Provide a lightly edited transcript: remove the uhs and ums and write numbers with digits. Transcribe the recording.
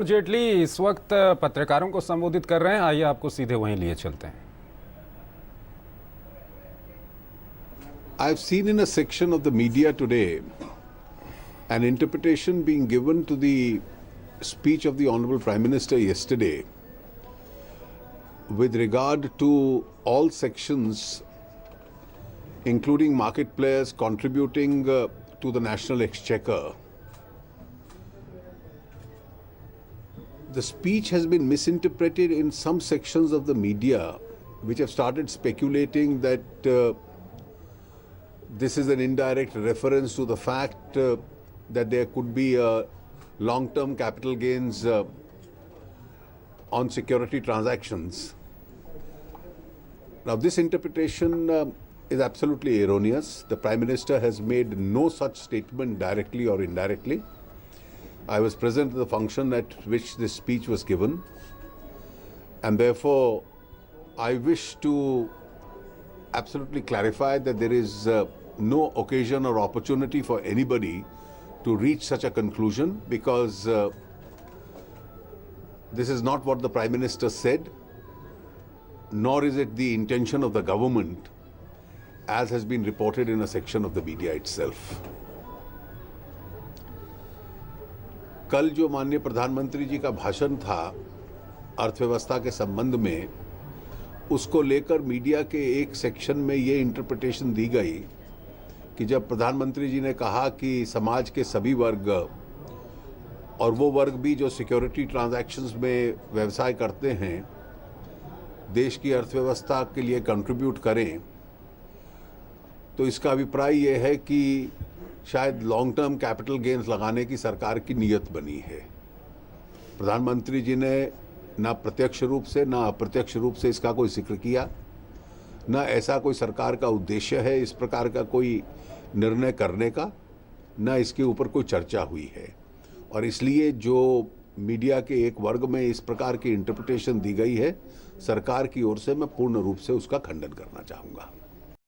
जेटली इस वक्त पत्रकारों को संबोधित कर रहे हैं। आइए आपको सीधे वहीं लिए चलते हैं। I've seen in a section of the media today an interpretation being given to the speech of the Honorable Prime Minister yesterday with regard to all sections, including market players contributing to the national exchequer. The speech has been misinterpreted in some sections of the media, which have started speculating that this is an indirect reference to the fact that there could be long-term capital gains on security transactions. Now, this interpretation is absolutely erroneous. The Prime Minister has made no such statement directly or indirectly. I was present at the function at which this speech was given, and therefore I wish to absolutely clarify that there is no occasion or opportunity for anybody to reach such a conclusion, because this is not what the Prime Minister said, nor is it the intention of the government, as has been reported in a section of the media itself. कल जो माननीय प्रधानमंत्री जी का भाषण था अर्थव्यवस्था के संबंध में, उसको लेकर मीडिया के एक सेक्शन में ये इंटरप्रिटेशन दी गई कि जब प्रधानमंत्री जी ने कहा कि समाज के सभी वर्ग और वो वर्ग भी जो सिक्योरिटी ट्रांजैक्शंस में व्यवसाय करते हैं, देश की अर्थव्यवस्था के लिए कंट्रीब्यूट करें, तो इसका अभिप्राय ये है कि शायद लॉन्ग टर्म कैपिटल गेन्स लगाने की सरकार की नीयत बनी है। प्रधानमंत्री जी ने ना प्रत्यक्ष रूप से ना अप्रत्यक्ष रूप से इसका कोई जिक्र किया, ना ऐसा कोई सरकार का उद्देश्य है इस प्रकार का कोई निर्णय करने का, ना इसके ऊपर कोई चर्चा हुई है। और इसलिए जो मीडिया के एक वर्ग में इस प्रकार की इंटरप्रिटेशन दी गई है, सरकार की ओर से मैं पूर्ण रूप से उसका खंडन करना चाहूँगा।